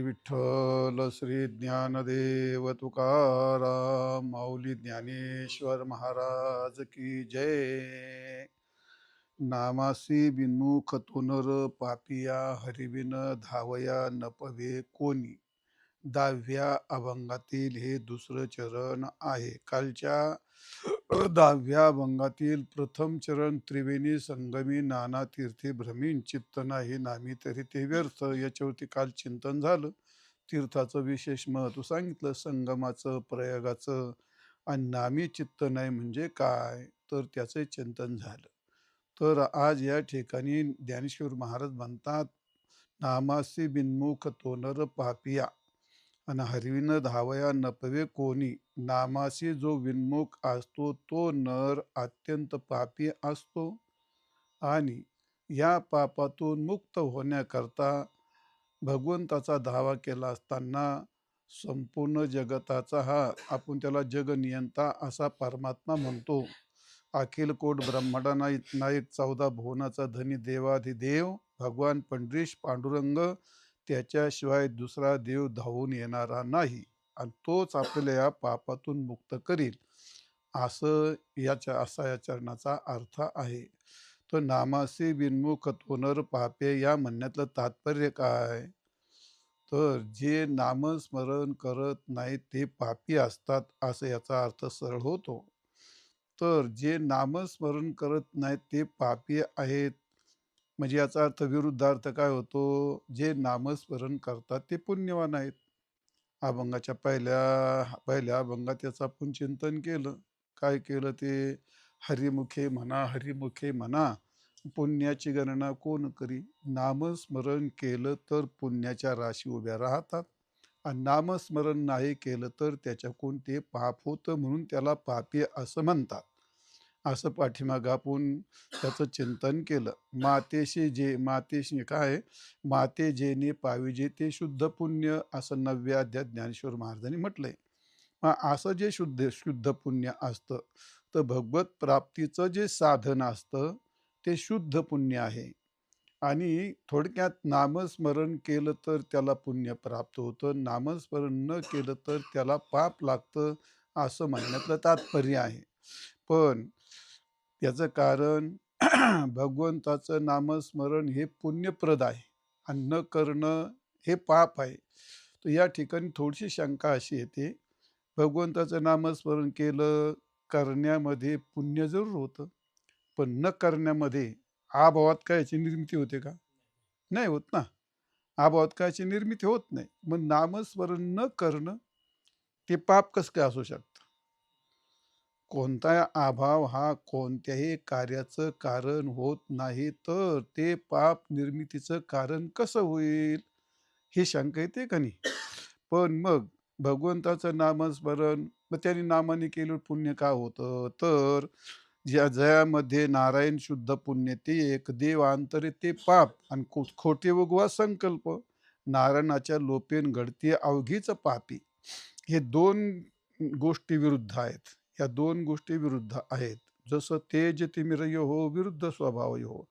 विठ्ठल श्री ज्ञानदेव तुकाराम माऊली ज्ञानेश्वर महाराज की जय. नामासी बिनमुख तुनर पापिया हरिविन धावया न पवे कोणी. 10व्या अभंगातील हे दुसरं चरण आहे. कालच्या 10व्या अभंगातील प्रथम चरण त्रिवेणी संगमी नाना तीर्थे भ्रमीन चित्त नाही नामी तरी ते व्यर्थ, याच्यावरती काल चिंतन झालं. तीर्थाचं विशेष महत्व सांगितलं, संगमाचं, प्रयागाचं. आणि नामी चित्त नाही म्हणजे काय, तर त्याचं चिंतन झालं. तर आज या ठिकाणी ज्ञानेश्वर महाराज म्हणतात, नामासी बिनमुख तो नर पापिया आणि हरविन धावया नपवे कोणी. नामाशी जो विनमुख असतो तो नर अत्यंत पापी असतो आणि या पापातून मुक्त होण्याकरता भगवंताचा धावा केला असताना संपूर्ण जगताचा हा आपण त्याला जगनियंता असा परमात्मा म्हणतो. अखिल कोट ब्रह्मांडा नायक 14 भुवनाचा धनी देवाधिदेव भगवान पंढरीश पांडुरंग, त्याच्याशिवाय दुसरा देव धावून येणारा नाही आणि तोच आपल्याला या पापातून मुक्त करील, असं असा या चरणाचा अर्थ आहे. तो नामासी बिनमुख तोनर पापे या म्हणण्यातलं तात्पर्य काय, तर जे नामस्मरण करत नाहीत ते पापी असतात असं याचा अर्थ सरळ होतो. तर जे नामस्मरण करत नाहीत ते पापी आहेत, म्हणजे याचा अर्थ विरुद्धार्थ काय होतो, जे नामस्मरण करतात ते पुण्यवान आहेत. अभंगाच्या पहिल्या अभंगात याचं आपण चिंतन केलं. काय केलं ते, हरिमुखे म्हणा हरिमुखे म्हणा पुण्याची गणना कोण करी. नामस्मरण केलं तर पुण्याच्या राशी उभ्या राहतात आणि नामस्मरण नाही केलं तर त्याच्याकडून ते पाप होतं, म्हणून त्याला पापी असं म्हणतात. असं पाठीमागं आपण त्याचं चिंतन केलं. मातेशी काय, माते जेने पाविजे ते शुद्ध पुण्य, असं 9व्या अध्यायात ज्ञानेश्वर महाराजांनी म्हटलंय. असं जे शुद्ध पुण्य असतं, तर भगवत प्राप्तीचं जे साधन असतं ते शुद्ध पुण्य आहे. आणि थोडक्यात नामस्मरण केलं तर त्याला पुण्य प्राप्त होतं, नामस्मरण न केलं तर त्याला पाप लागतं, असं म्हणण्यातलं तात्पर्य आहे. पण त्याचं कारण भगवंताचं नामस्मरण हे पुण्यप्रद आहे आणि न करणं हे पाप आहे. तर या ठिकाणी थोडीशी शंका अशी येते, भगवंताचं नामस्मरण केलं करण्यामध्ये पुण्य जरूर होतं, पण न करण्यामध्ये अभावात काय याची निर्मिती होते का? नाही होत ना. अभावात काय याची निर्मिती होत नाही. मग नामस्मरण न करणं ते पाप कसं काय असू शकतं? कोणता अभाव हा कोणत्याही कार्याचं कारण होत नाही, तर ते पाप निर्मितीचं कारण कसं होईल, ही शंका येते का नाही? पण मग भगवंताचं नामस्मरण, मग त्यांनी नामाने केलं पुण्य का होतं, तर जयामध्ये नारायण शुद्ध पुण्य ते एक, देव अंतरे ते पाप आणि खोटे उगवा संकल्प, नारायणाच्या लोपेन घडते अवघीच पापी. हे दोन गोष्टी विरुद्ध आहेत. या दोन गोष्टी विरुद्ध आहेत. जसं तेज तिमिरय हो विरुद्ध स्वभाव हो.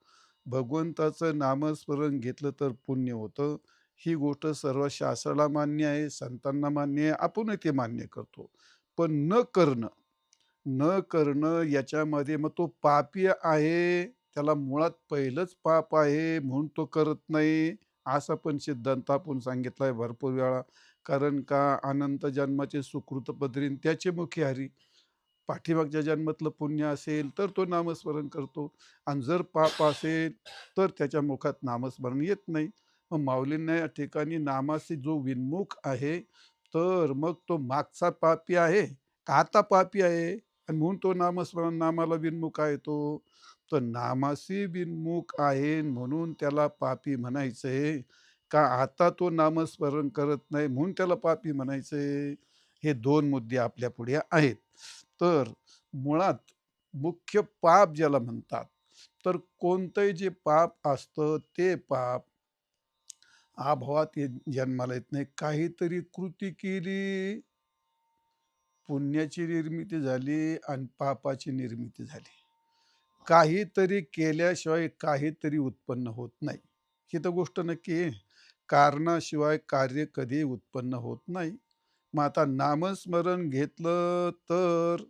भगवंताचं नामस्मरण घेतलं तर पुण्य होतं, ही गोष्ट सर्व शास्त्राला मान्य आहे, संतांना मान्य आहे, आपणही ते मान्य करतो. पण न करणं याच्यामध्ये मग तो पापी आहे, त्याला मुळात पहिलंच पाप आहे म्हणून तो करत नाही, असा पण सिद्धांत आपण सांगितलाय भरपूर वेळा. कारण का, अनंत जन्माचे सुकृत पदरीन त्याचे मुखी हरी. पाठीमागच्या जन्मातलं पुण्य असेल तर तो नामस्मरण करतो आणि जर पाप असेल तर त्याच्या मुखात नामस्मरण येत नाही. मग माऊलींना या ठिकाणी नामाशी जो विन्मुख आहे, तर मग तो मागचा पापी आहे का आता पापी आहे, आणि म्हणून तो नामस्मरण नामाला विन्मुख आहे तो. तर नामाशी विन्मुख आहे म्हणून त्याला पापी म्हणायचंय का आता तो नामस्मरण करत नाही म्हणून त्याला पापी म्हणायचंय? हे दोन मुद्दे आपल्या पुढे आहेत. तर मुळात मुख्य पाप ज्याला म्हणतात, तर कोणतंही जे पाप असतं ते पाप अभावात जन्माला येत नाही. काहीतरी कृती केली, पुण्याची निर्मिती झाली आणि पापाची निर्मिती झाली. काहीतरी केल्याशिवाय काहीतरी उत्पन्न होत नाही, ही तर गोष्ट नक्की आहे. कारणाशिवाय कार्य कधी उत्पन्न होत नाही. मग आता नामस्मरण घेतलं तर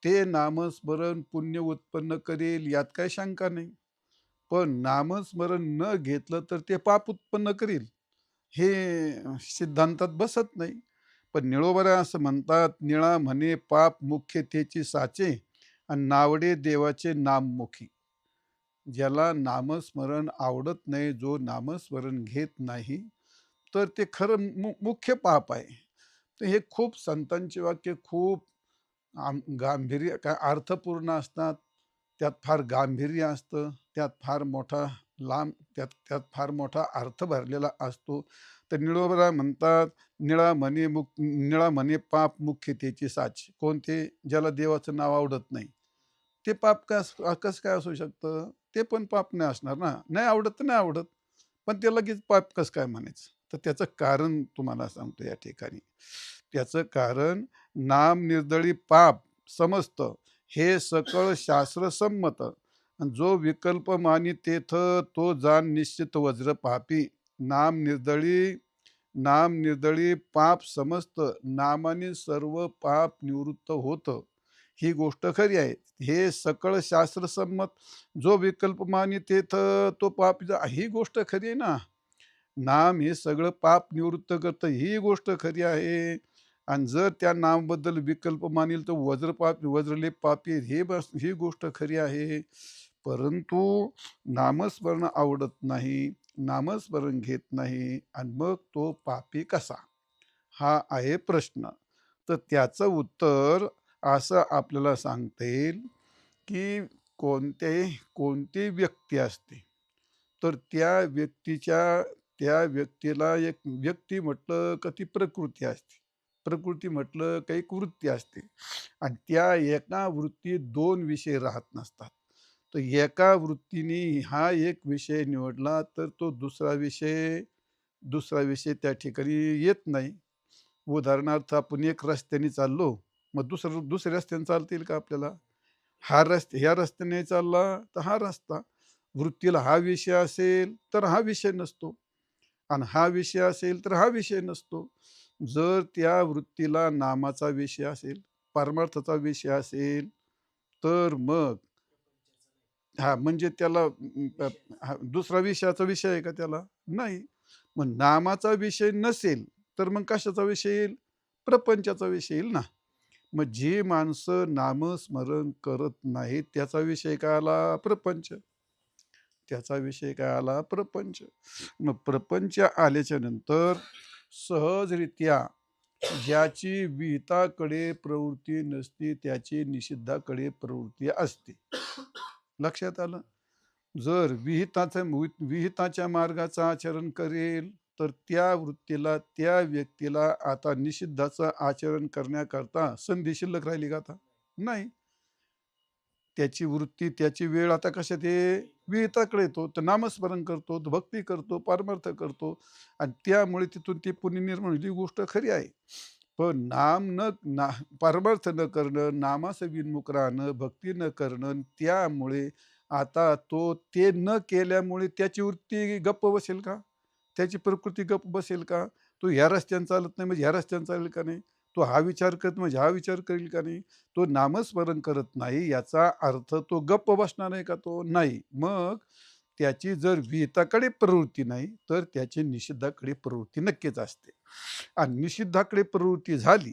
ते नामस्मरण पुण्य उत्पन्न करेल यात काही शंका नाही. पण नामस्मरण न घेतलं तर ते पाप उत्पन्न करील हे सिद्धांतात बसत नाही. पण निळोबरा असं म्हणतात, निळा म्हणे पाप मुख्य त्याची साचे आणि नावडे देवाचे नाममुखी. ज्याला नामस्मरण आवडत नाही, जो नामस्मरण घेत नाही, तर ते खरं मुख्य पाप आहे. तर हे खूप संतांचे वाक्य खूप गांभीर्य काय अर्थपूर्ण असतात. त्यात फार गांभीर्य असतं. त्यात फार मोठा लांब त्यात त्यात फार मोठा अर्थ भरलेला असतो. तर निळोबरा म्हणतात, निळा म्हणे पाप मुख्य त्याची साच. कोणते? ज्याला देवाचं नाव आवडत नाही. ते पाप कसं काय असू शकतं? ते पण पाप नाही असणार ना. नाही आवडत तर नाही आवडत. पण ते लगेच पाप कसं काय म्हणायचं? तर त्याचं कारण तुम्हाला सांगतो या ठिकाणी. त्याचं कारण नाम निर्दळी पाप समजतं हे सकळ शास्त्र संमत. अन जो विकल्प मानी तेथ तो जाण निश्चित वज्र पापी. नाम निर्दळी नाम निर्दळी पाप समजतं. नामाने सर्व पाप निवृत्त होतं. ही गोष्ट खरी आहे. हे सकळ शास्त्र संमत. जो विकल्प मानी तेथ तो पाप ही गोष्ट खरी आहे ना. नाम हे सगळं पाप निवृत्त करतं ही गोष्ट खरी आहे. आणि जर त्या नामबद्दल विकल्प मानील तर वज्रलेप पापी हे बस ही गोष्ट खरी आहे. परंतु नामस्मरण आवडत नाही, नामस्मरण घेत नाही आणि मग तो पापी कसा? हा आहे प्रश्न. तर त्याचं उत्तर असं आपल्याला सांगता येईल, की कोणती व्यक्ती असते, तर त्या व्यक्तीला एक व्यक्ती म्हटलं का ती प्रकृती असते. प्रकृती म्हटलं का एक वृत्ती असते. आणि त्या एका वृत्तीत 2 विषय राहत नसतात. तर एका वृत्तीने हा एक विषय निवडला, तर तो दुसरा विषय त्या ठिकाणी येत नाही. उदाहरणार्थ आपण एक रस्त्याने चाललो, मग दुसऱ्या रस्त्याने चालता येईल का आपल्याला? ह्या रस्त्याने चालला तर हा रस्ता. वृत्तीला हा विषय असेल तर हा विषय नसतो आणि हा विषय असेल तर हा विषय नसतो. जर त्या वृत्तीला नामाचा विषय असेल, परमार्थाचा विषय असेल, तर मग म्हणजे त्याला दुसरा विषयाचा विषय आहे का त्याला? नाही. मग नामाचा विषय नसेल, तर मग कशाचा विषय येईल? प्रपंचाचा विषय येईल ना. मग जी माणसं नामस्मरण करत नाहीत, त्याचा विषय काय आला? प्रपंच. त्याचा विषय काय आला? प्रपंच. मग प्रपंच आल्याच्या नंतर सहजरित्या ज्याची विहिताकडे प्रवृत्ती नसते, त्याची निषिद्धाकडे प्रवृत्ती असते. लक्षात आलं? जर विहिताच्या मार्गाचं आचरण करेल, तर त्या वृत्तीला, त्या व्यक्तीला आता निषिद्धाचं आचरण करण्याकरता संधी शिल्लक राहिली का आता? नाही. त्याची वृत्ती, त्याची वेळ आता कशात आहे? विहिताकडे येतो. तर नामस्मरण करतो, तो भक्ती करतो, परमार्थ करतो आणि त्यामुळे तिथून ती पुण्य निर्माण होईल. ही गोष्ट खरी आहे. पण परमार्थ न करणं, नामास विनमुख राहणं, भक्ती न करणं, त्यामुळे आता ते न केल्यामुळे त्याची वृत्ती गप्प बसेल का? त्याची प्रकृती गप्प बसेल का? तो ह्या रस्त्याने चालत नाही म्हणजे ह्या रस्त्याने चालेल का नाही? तो हा विचार करत म्हणजे हा विचार करेल का नाही? तो नामस्मरण करत नाही याचा अर्थ तो गप्प बसणार आहे का तो? नाही. मग त्याची जर विहिताकडे प्रवृत्ती नाही, तर त्याची निषिद्धाकडे प्रवृत्ती नक्कीच असते. आणि निषिद्धाकडे प्रवृत्ती झाली,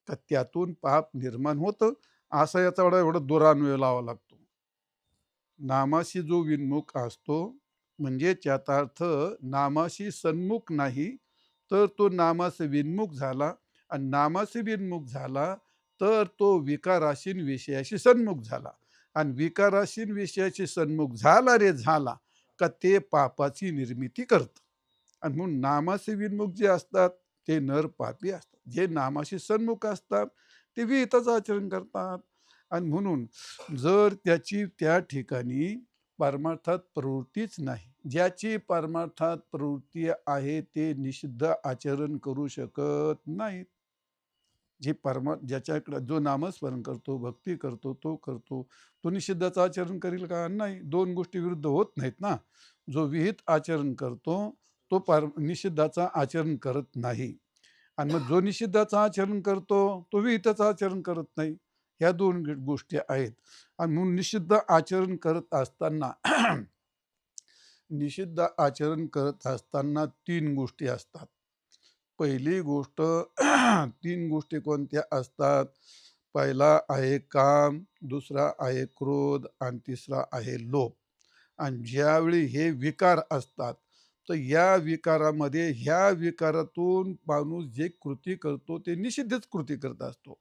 तर त्यातून पाप निर्माण होतं. असा याचा एवढा दुरान्वय लावावा लागतो. नामाशी जो विन्मुख असतो, म्हणजे त्याचा अर्थ नामाशी सन्मुख नाही, तर तो नामास विन्मुख झाला आणि नामाशी विन्मुख झाला, तर तो विकाराशीन विषयाशी सन्मुख झाला आणि विकाराशीन विषयाशी सन्मुख झाला रे झाला, का ते पापाची निर्मिती करतं. आणि म्हणून नामाशी विन्मुख जे असतात, ते नर पापी असतात. जे नामाशी सन्मुख असतात, ते विहिताचं आचरण करतात. आणि म्हणून जर त्याची त्या ठिकाणी परमार्थात प्रवृत्तीच नाही, ज्याची परमार्थात प्रवृत्ती आहे ते निषिद्ध आचरण करू शकत नाहीत. ज्याच्याकडे जो नामस्मरण करतो, भक्ती करतो, तो निषिद्धाचं आचरण करील का? नाही. 2 गोष्टी विरुद्ध होत नाहीत ना. जो विहित आचरण करतो, तो निषिद्धाचा आचरण करत नाही. आणि मग जो निषिद्धाचं आचरण करतो तो विहिताचं आचरण करत नाही. ह्या दोन गोष्टी आहेत. आणि म्हणून निषिद्ध आचरण करत असताना निषिद्ध आचरण करत असताना 3 गोष्टी असतात. पहिली गोष्ट 3 गोष्टी कोणत्या असतात? पहिला आहे काम, दुसरा आहे क्रोध आणि तिसरा आहे लोभ. आणि ज्यावेळी हे विकार असतात, तर या विकारामध्ये ह्या विकारातून माणूस जे कृती करतो ते निषिद्धच कृती करत असतो.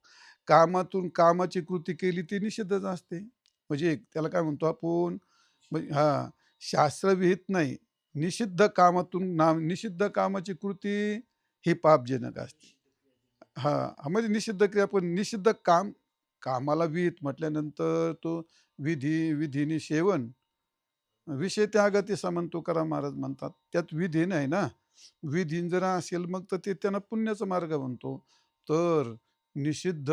कामातून कामाची कृती केली ती निषिद्धच असते. म्हणजे त्याला काय म्हणतो आपण, म्हणजे हां, शास्त्रविहित नाही. निषिद्ध कामातून निषिद्ध कामाची कृती ही पापजनक असते. हां, म्हणजे निषिद्ध क्रिया पण निषिद्ध काम, कामाला विहित म्हटल्यानंतर तो विधीनी सेवन विषय त्यागती समन तुकाराम महाराज म्हणतात. त्यात विधी नाही ना. विधी जर असेल मग तर ते त्यांना पुण्याचा मार्ग बनतो. तर निषिद्ध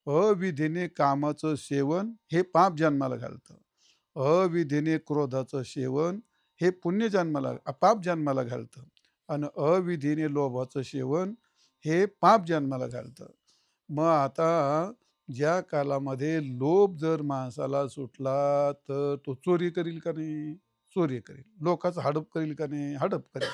अविधीने कामाचं सेवन हे पाप जन्माला घालतं. अविधीने क्रोधाचं सेवन हे पुण्य जन्माला पाप जन्माला घालतं. आणि अविधीने लोभाचं सेवन हे पाप जन्माला घालतं. मग आता ज्या कालामध्ये लोभ जर माणसाला सुटला तर तो चोरी करील का नाही? चोरी करेल. लोकांचं हडप करील का नाही? हडप करेल.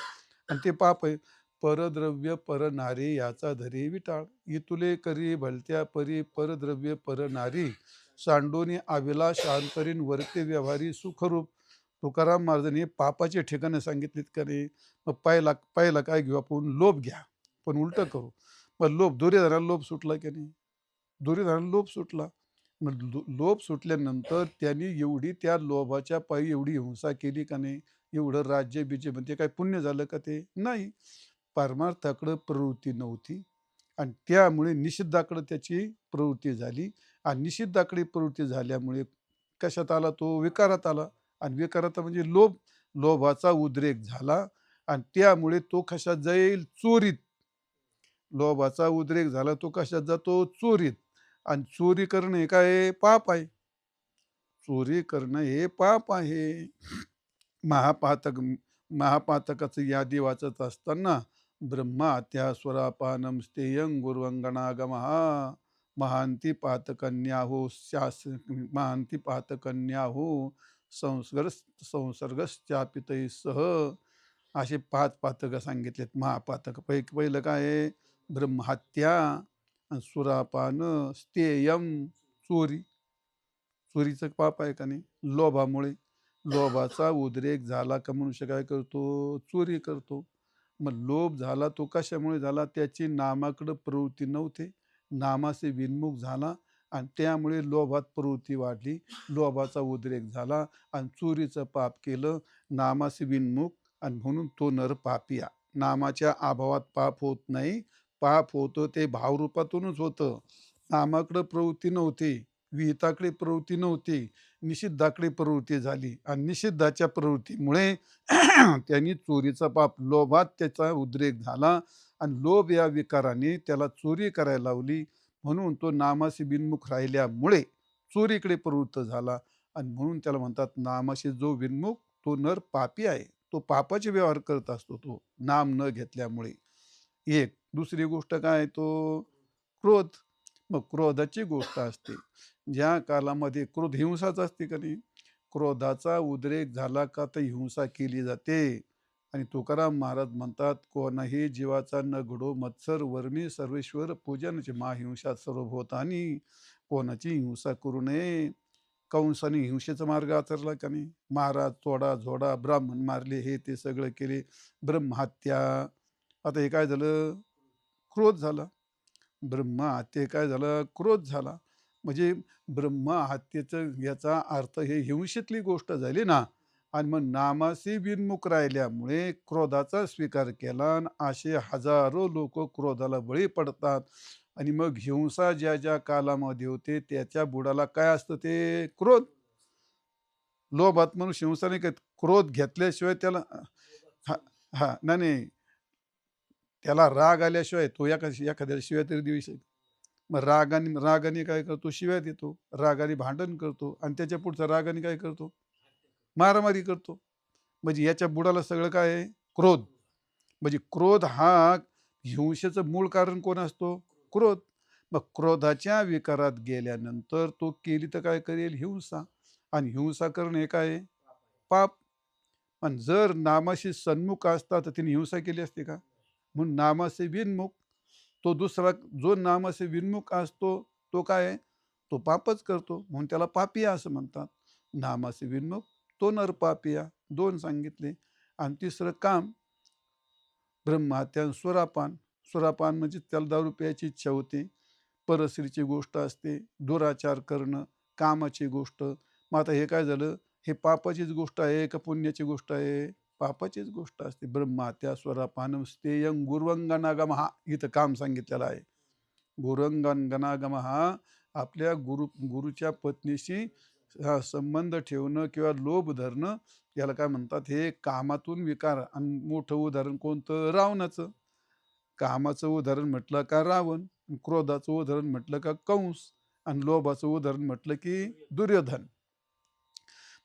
आणि ते पाप आहे. परद्रव्य परनारी याचा धरी विटाळ. इतुले करी भलत्या परी परद्रव्य परनारी सांडोनी आविला शांतरीन वर्ते व्यवहारी सुखरूप. तुकाराम महाराजांनी पापाचे ठिकाणे सांगितलीत का नाही? मग पहिला पहिला काय घेऊ आपण? लोभ घ्या. पण उलटं करू. मग लोभ, दुर्योधनाला लोभ सुटला की नाही? दुर्योधनाला लोभ सुटला. मग लोभ सुटल्यानंतर त्यांनी एवढी त्या लोभाच्या पायी एवढी हिंसा केली का नाही? एवढं राज्य-बिज्य म्हणजे काय पुण्य झालं का ते? नाही. परमार्थाकडं प्रवृत्ती नव्हती आणि त्यामुळे निषिद्धाकडे त्याची प्रवृत्ती झाली. आणि निषिद्धाकडे प्रवृत्ती झाल्यामुळे कशात आला तो? विकारात आला. आणि विकारात म्हणजे लोभ, लोभाचा उद्रेक झाला आणि त्यामुळे तो कशात जाईल? चोरीत. लोभाचा उद्रेक झाला तो कशात जातो? चोरीत. आणि चोरी करणं हे काय आहे? पाप आहे. चोरी करणं हे पाप आहे. महापातक महापातकाचं यादी वाचत असताना ब्रह्मात्या स्वरापानम स्तेयं गुरुवंगणागमः महांती पातकन्याहो महांती पातकन्याहो संसर्गश्चापितैः सह. असे 5 पातकं सांगितलेत महापातक. पहिलं काय आहे? ब्रह्महत्या, सुरापान, स्तेयम चोरी. चोरीचं पाप आहे का नाही? लोभामुळे. लोभाचा उद्रेक झाला का मनुष्य काय करतो? चोरी करतो. मग लोभ झाला तो कशामुळे झाला? त्याची नामाकडं प्रवृत्ती नव्हते. नामाचे विन्मुख झाला आणि त्यामुळे लोभात प्रवृत्ती वाढली. लोभाचा उद्रेक झाला आणि चोरीचं पाप केलं. नामाचे विन्मुख आणि म्हणून तो नर पापिया. नामाच्या अभावात पाप होत नाही. पाप होतं ते भावरूपातूनच होतं. नामाकडं प्रवृत्ती नव्हती. विहिताकडे प्रवृत्ती नव्हती. निषिद्धाकडे प्रवृत्ती झाली आणि निषिद्धाच्या प्रवृत्तीमुळे त्यांनी चोरीचा पाप, लोभात त्याचा उद्रेक झाला आणि लोभ या विकाराने त्याला चोरी करायला लावली. म्हणून तो नामाशी बिनमुख राहिल्यामुळे चोरीकडे प्रवृत्त झाला आणि म्हणून त्याला म्हणतात नामाशी जो बिनमुख तो नर पापी आहे. तो पापाचे व्यवहार करत असतो तो नाम न घेतल्यामुळे. एक दुसरी गोष्ट काय? तो क्रोध. मग क्रोधाची गोष्ट असते. ज्या कालामध्ये क्रोध हिंसाच असते का नाही? क्रोधाचा उद्रेक झाला का तर हिंसा केली जाते. आणि तुकाराम महाराज म्हणतात, कोणाही जीवाचा न घडो मत्सर वर्मी सर्वेश्वर पूजनचे महाहिंसा सर्वभूतानी. कोणाची हिंसा करू नये. कंसाने हिंसेचा मार्ग आचरला का नाही? महाराज तोडा झोडा, ब्राह्मण मारले, हे ते सगळं केले, ब्रह्महत्या. आता हे काय झालं? क्रोध झाला. ब्रह्महत्ये काय झालं? क्रोध झाला. म्हणजे ब्रह्महत्येचं याचा अर्थ हे हिंसेतली गोष्ट झाली ना. आणि मग नामाशी बिनमुख राहिल्यामुळे क्रोधाचा स्वीकार केला आणि असे हजारो लोक क्रोधाला बळी पडतात. आणि मग हिंसा ज्या ज्या कालामध्ये होते त्याच्या बुडाला काय असतं? ते क्रोध. लोभात मनुष्य हिंसा नाही करत. क्रोध घेतल्याशिवाय त्याला हा हा नाही नाही, त्याला राग आल्याशिवाय तो एखाद्याला शिवाय तरी देऊ शकतो. मग रागाने काय करतो? शिव्या देतो. रागाने भांडण करतो आणि त्याच्या पुढचा रागाने काय करतो? मारामारी करतो. म्हणजे याच्या बुडाला सगळं काय आहे? क्रोध. म्हणजे क्रोध हा हिंसेचं मूळ कारण कोण असतो? क्रोध. मग क्रोधाच्या विकारात गेल्यानंतर तो केली तर काय करेल? हिंसा. आणि हिंसा करणं हे काय आहे? पाप. पण जर नामाशी सन्मुख असता तर तिने हिंसा केली असते का? म्हणून नामासे विनमुख. तो दुसरा जो नामासे विनमुख असतो तो काय आहे? तो पापच करतो, म्हणून त्याला पापिया असं म्हणतात. नामासे विनमुख तो नर पापिया. दोन सांगितले. आणि तिसरं काम ब्रह्महत्या आणि सुरापान. सुरापान म्हणजे त्याला दारू प्यायची इच्छा होते, परस्त्रीची गोष्ट असते, दुराचार करणं, कामाची गोष्ट. मग आता हे काय झालं? हे पापाचीच गोष्ट आहे का पुण्याची गोष्ट आहे? पापाचीच गोष्ट असते. ब्रह्महत्या स्वरापान स्तेयं गुरुवंगनागम हा इथं काम सांगितलेलं आहे. गुरुवंगनागम हा आपल्या गुरुच्या पत्नीशी संबंध ठेवणं किंवा लोभ धरणं, याला काय म्हणतात? हे कामातून विकार. आणि मोठं उदाहरण कोणतं? रावणाचं. कामाचं उदाहरण म्हटलं का रावण, क्रोधाचं उदाहरण म्हटलं का कंस, आणि लोभाचं उदाहरण म्हटलं की दुर्योधन.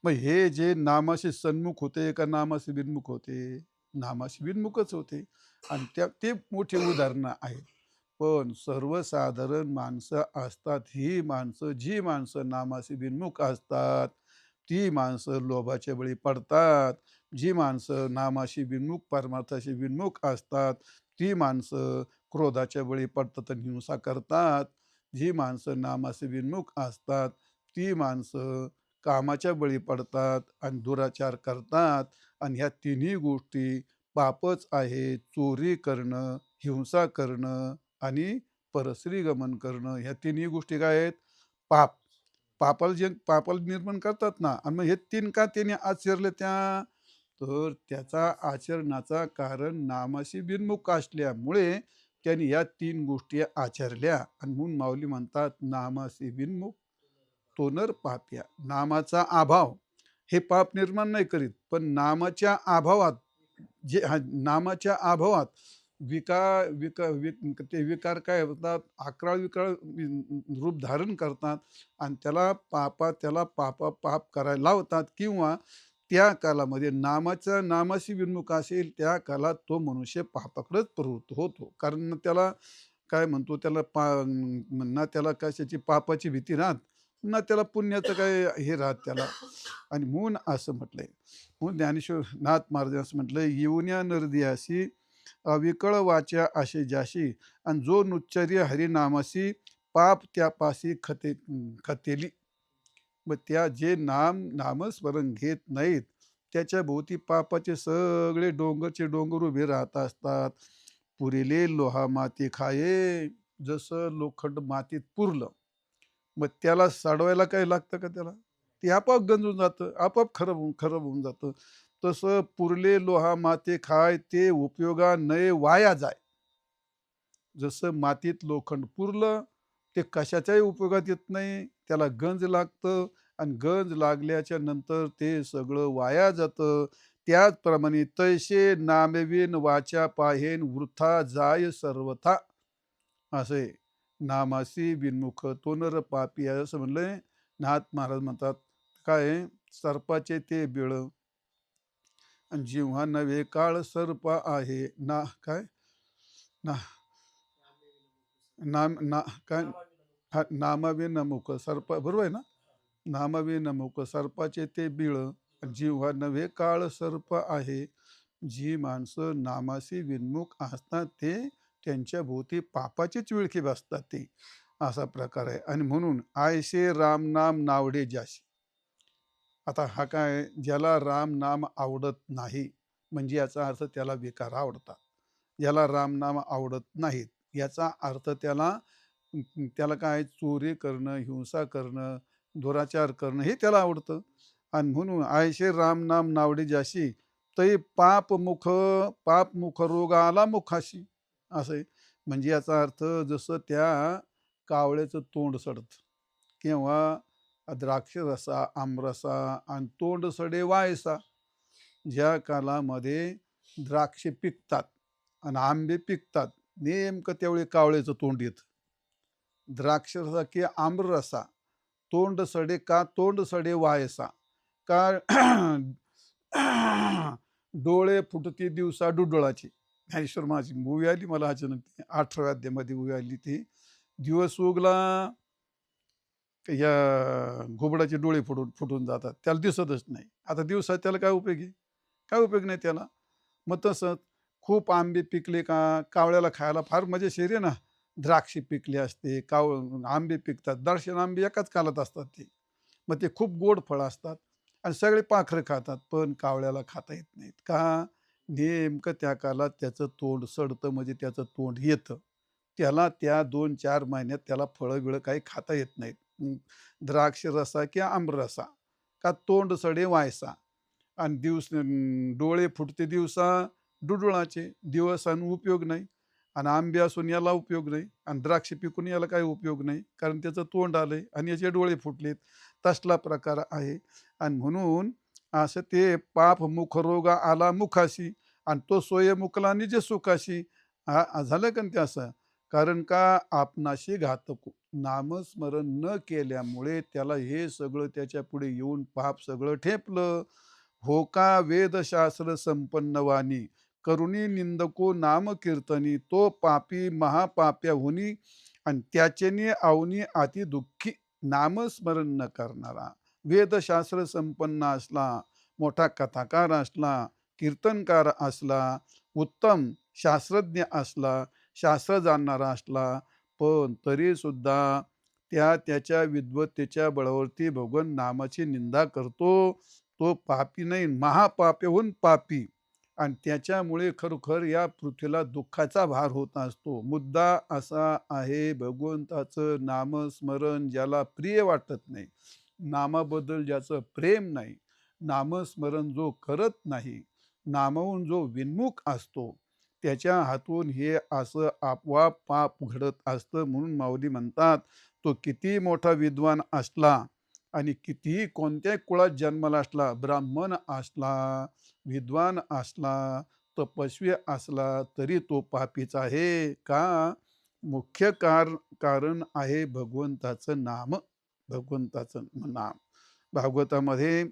मग हे जे नामाशी सन्मुख होते का नामाशी विन्मुख होते? नामाशी विन्मुखच होते. आणि ते मोठी उदाहरणं आहेत. पण सर्वसाधारण माणसं असतात, ही माणसं, जी माणसं नामाशी विन्मुख असतात, ती माणसं लोभाच्या बळी पडतात. जी माणसं नामाशी विन्मुख, परमार्थाशी विन्मुख असतात, ती माणसं क्रोधाच्या बळी पडतात आणि हिंसा करतात. जी माणसं नामाशी विन्मुख असतात, ती माणसं कामाच्या बळी पडतात आणि दुराचार करतात. आणि ह्या तिन्ही गोष्टी पापच आहे. चोरी करणं, हिंसा करणं आणि परस्त्री गमन करणं, ह्या तिन्ही गोष्टी काय आहेत? पाप. पापाला निर्माण करतात ना. आणि मग हे तीन का त्याने आचरले त्या? तर त्याचा आचरणाचा कारण नामाशी बिनमुख असल्यामुळे त्यांनी या तीन गोष्टी आचरल्या. आणि म्हणून माऊली म्हणतात नामाशी बिनमुख तो नर पाप्या. नामाचा अभाव हे पाप निर्माण नाही करीत, पण नामाच्या अभावात नामाच्या अभावात ते विकार काय होतात? अकराळ विकार रूप धारण करतात. आणि त्याला पाप करायला लावतात. किंवा त्या कालामध्ये नामाशी विन्मुख असेल त्या कालात तो मनुष्य पापाकडेच प्रवृत्त होतो. कारण त्याला काय म्हणतो, त्याला ना त्याला कशाची पापाची भीती राहत, ना त्याला पुण्याचं काय हे राहत त्याला. आणि म्हणून असं म्हटलंय, म्हणून ज्ञानेश्वर नाथ महाराज असं म्हटलंय, येऊन्या नरदियासी अविकळ वाच्या आशे जाशी, आणि जो नुच्चर्य हरिनामासी पाप त्यापासी खतेली. मग त्या जे नामस्मरण घेत नाहीत त्याच्या भोवती पापाचे सगळे डोंगरचे डोंगर उभे राहत असतात. पुरिले लोहा माती खाये. जसं लोखंड मातीत पुरलं, मग त्याला साडवायला काय लागतं का त्याला? ते आपोआप गंजून जातं, आपोआप खराब होऊन जातं. तसं पुरले लोहा माती खाय, ते उपयोगा नये वाया जाय. जसं मातीत लोखंड पुरलं, ते कशाच्याही उपयोगात येत नाही, त्याला गंज लागतं. आणि गंज लागल्याच्या नंतर ते सगळं वाया जातं. त्याचप्रमाणे तैसे नामविन वाचा पाहेन वृथा जाय सर्वथा. असे नामासी बिनमुख तो नर पापी आहे असं म्हणलंय. नाथ महाराज म्हणतात काय? सर्पाचे ते बिळ आणि जेव्हा नवे काळ सर्प आहे ना, काय ना, नाम ना काय, हा नामावे नमुक सर्प, बरोबर आहे ना? नामावे नमुक सर्पाचे ते बिळ, जिव्हा नवे काळ सर्प आहे. जी माणसं नामाशी विन्मुख असतात ते त्यांच्या भोवती पापाचीच विळखी बसतात ते, असा प्रकार आहे. आणि म्हणून आयशे राम नाम नावडे जाशी. आता हा काय? ज्याला राम नाम आवडत नाही, म्हणजे याचा अर्थ त्याला विकार आवडतात. ज्याला राम नाम आवडत नाहीत याचा अर्थ त्याला काय? चोरी करणं, हिंसा करणं, दुराचार करणं हे त्याला आवडतं. आणि म्हणून आयशे राम नाम नावडे जाशी, तै पापमुख रोग आला मुखाशी. असं आहे. म्हणजे याचा अर्थ जसं त्या कावळ्याचं तोंड सडतं, किंवा द्राक्ष रसा, आमरसा आणि तोंड सडे वायसा. ज्या कालामध्ये द्राक्षे पिकतात आणि आंबे पिकतात, नेमकं त्यावेळी कावळ्याचं तोंड येतं. द्राक्ष रसा की आम्ररसा, तोंड सडे का? तोंड सडे वायसा का? डोळे फुटती दिवसा डुडळाची. ज्ञानेश्वर माझी मूवी आली मला अचानक, ती 18व्या अध्यायामध्ये मूवी आली ती, दिवस उगला या घुबडाचे डोळे फुटून फुटून जातात, त्याला दिसतच नाही. आता दिवसा त्याला काय उपयोग आहे? काय उपयोग नाही त्याला. मग तसंच खूप आंबे पिकले का कावळ्याला खायला फार मजेशीर आहे ना. द्राक्षे पिकली असते, आंबे पिकतात. दर्शन आंबे एकाच कालात असतात ते. मग ते खूप गोड फळं असतात आणि सगळे पाखरं खातात, पण कावळ्याला खाता येत नाहीत. का? नेमकं त्या कालात त्याचं तोंड सडतं, म्हणजे त्याचं तोंड येतं. त्याला त्या 2-4 महिन्यात त्याला फळं-बिळं काही खाता येत नाहीत. द्राक्ष रसा किंवा आंबरसा, का तोंड सडे वायसा. आणि डोळे फुटते दिवसा डुडुळाचे, दिवस आणि उपयोग नाही. आणि आंबे असून याला उपयोग नाही, आणि द्राक्ष पिकून याला काही उपयोग नाही, कारण त्याचं तोंड आलंय आणि याचे डोळे फुटलेत. तसला प्रकार आहे. आणि म्हणून असं ते पाप मुख रोग आला मुखाशी, आणि तो सोये मुकला निज सुखाशी. झालं का ते असं? कारण का आपणाशी घातक नामस्मरण न केल्यामुळे त्याला हे सगळं त्याच्या पुढे येऊन पाप सगळं ठेपलं. हो का वेदशास्त्र संपन्न वाणी, करुणी निंदको नाम कीर्तनी, तो पापी महापाप्याहुनी, आणि त्याचेने अवनी अति दुःखी नामस्मरण न करणारा. वेदशास्त्र संपन्न असला, मोठा कथाकार असला, कीर्तनकार असला, उत्तम शास्त्रज्ञ असला, शास्त्र जाणणारा असला, पण तरी सुद्धा त्याच्या विद्वत्तेच्या बळावरती भगवान नामाची निंदा करतो, तो पापी नाही, महापाप्यहून पापी. आणि त्याच्यामुळे खरोखर या पृथ्वीला दुःखाचा भार होत असतो. मुद्दा असा आहे, भगवंताचं नामस्मरण ज्याला प्रिय वाटत नाही, नामाबद्दल ज्याचं प्रेम नाही, नामस्मरण जो करत नाही, नामाहून जो विन्मुख असतो, त्याच्या हातून हे असं आपोआप पाप घडत असतं. म्हणून माऊली म्हणतात, तो किती मोठा विद्वान असला आणि कितीही कोणत्याही कुळात जन्माला असला, ब्राह्मण असला, विद्वान असला, तपस्वी असला, तरी तो पापीच आहे. का? मुख्य कारण आहे भगवंताचं नाम, भगवंताचं नाम. भागवतामध्ये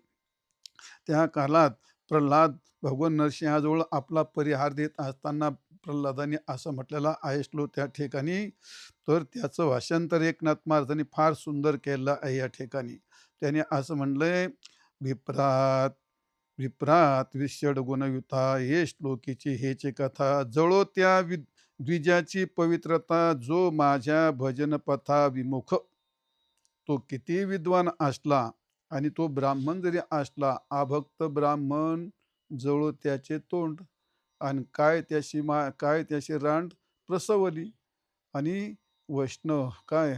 त्या काळात प्रल्हाद भगवान नरसिंहाजवळ आपला परिहार देत असताना प्रल्हादाने असं म्हटलेलं आहे श्लोक त्या ठिकाणी. तर त्याचं भाषांतर एकनाथ महाराजांनी फार सुंदर केलं आहे या ठिकाणी. त्याने असं म्हणलंय, विप्रात विप्रात विषड गुणयुता, हे श्लोकीची हेची कथा, जळो त्या द्विजाची पवित्रता, जो माझ्या भजन पथा विमुख. तो किती विद्वान असला आणि तो ब्राह्मण जरी असला, अभक्त ब्राह्मण, जळो त्याचे तोंड, आणि काय त्याशी रांड प्रसवली. आणि वैष्णव काय,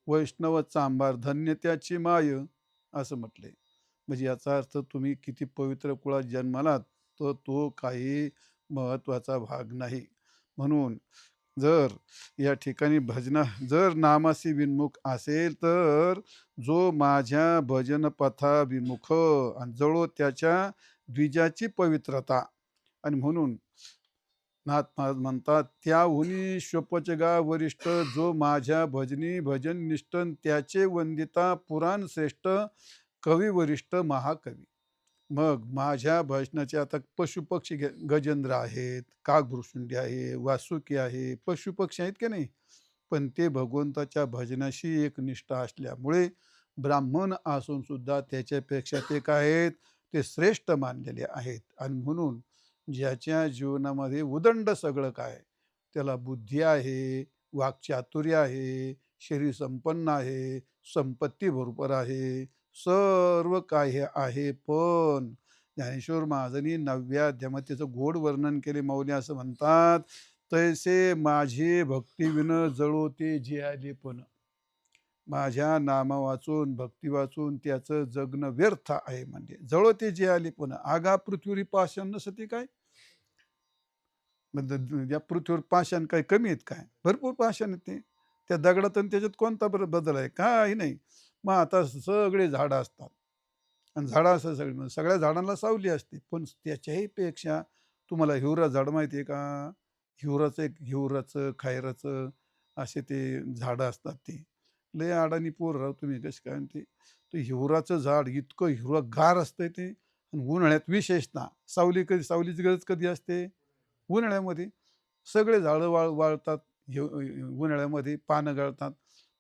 वैष्णव चांभार धन्य त्याची माय, असं म्हटले. म्हणजे याचा अर्थ तुम्ही किती पवित्र कुळात जन्मालात, तर तो काही महत्वाचा भाग नाही. म्हणून जर या ठिकाणी जर नामासी विन्मुख असेल, तर जो माझ्या भजन पथा विमुख, आणि जळो त्याच्या द्विजाची पवित्रता. आणि म्हणून नाथ महाराज म्हणतात, त्याहुनी श्वपचगा वरिष्ठ, जो माझ्या भजनी भजन निष्ठन, त्याचे वंदिता पुराण श्रेष्ठ, कवी वरिष्ठ महाकवी. मग माझ्या भजनाचे आता पशुपक्षी गजेंद्र आहेत, कागभ्रुशुंडी आहे, वासुकी आहे, पशुपक्षी आहेत की नाही, पण ते भगवंताच्या भजनाशी एक निष्ठा असल्यामुळे ब्राह्मण असून सुद्धा त्याच्यापेक्षा ते काय आहेत, ते श्रेष्ठ मानलेले आहेत. आणि म्हणून ज्याच्या जीवनामध्ये उदंड सगळं काय, त्याला बुद्धी आहे, वाक्चातुर्य आहे, शरीर संपन्न आहे, संपत्ती भरपूर आहे, सर्व काही आहे. पण ज्ञानेश्वर महाराजांनी 9व्या अध्यायामध्ये त्याचं गोड वर्णन केले. माऊली असं म्हणतात, तैसे माझे भक्तिविन जळो ते जे आले पण. माझ्या नामा वाचून भक्ती वाचून त्याचं जगणं व्यर्थ आहे. म्हणजे जळो ते जे आले पण, आगा पृथ्वीवर पाषाण नसते काय. म्हणजे या पृथ्वीवर पाषाण काय कमी आहेत काय? भरपूर पाषाण आहेत ते. त्या दगडात आणि त्याच्यात कोणता बदल आहे? काही नाही. मग आता सगळे झाडं असतात, आणि झाडं असं सगळे, म्हणजे सगळ्या झाडांना सावली असते, पण त्याच्याही पेक्षा तुम्हाला हिवरा झाड माहिती आहे का? हिवराचं खायराचं असे ते झाडं असतात. ते लय अडाणी पोर राव तुम्ही, कसे काय ते. ते हिवराचं झाड इतकं हिरवंगार असतंय ते. आणि उन्हाळ्यात विशेषतः सावलीची गरज कधी असते? उन्हाळ्यामध्ये सगळे झाडं वाळतात, उन्हाळ्यामध्ये पानं गळतात.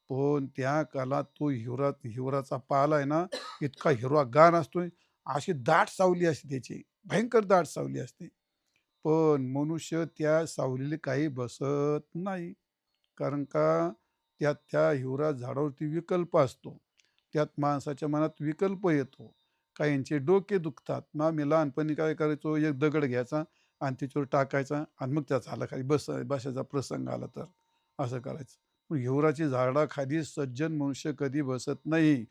पण त्या काळात तो हिवराचा पाला आहे ना, इतका हिरवागार असतो. अशी दाट सावली असते त्याची, भयंकर दाट सावली असते. पण मनुष्य त्या सावलीला काही बसत नाही. कारण का त्या हिवरा झाडावरती विकल्प असतो. त्यात माणसाच्या मनात विकल्प येतो. काहींचे डोके दुखतात. मग आम्ही लहानपणी काय करायचो, एक दगड घ्यायचा आणि त्याच्यावर टाकायचा आणि मग त्याचा हाताखाली बसायचा प्रसंग आला तर असं करायचं. पण हिवराची झाडाखाली सज्जन मनुष्य कधी बसत नाही.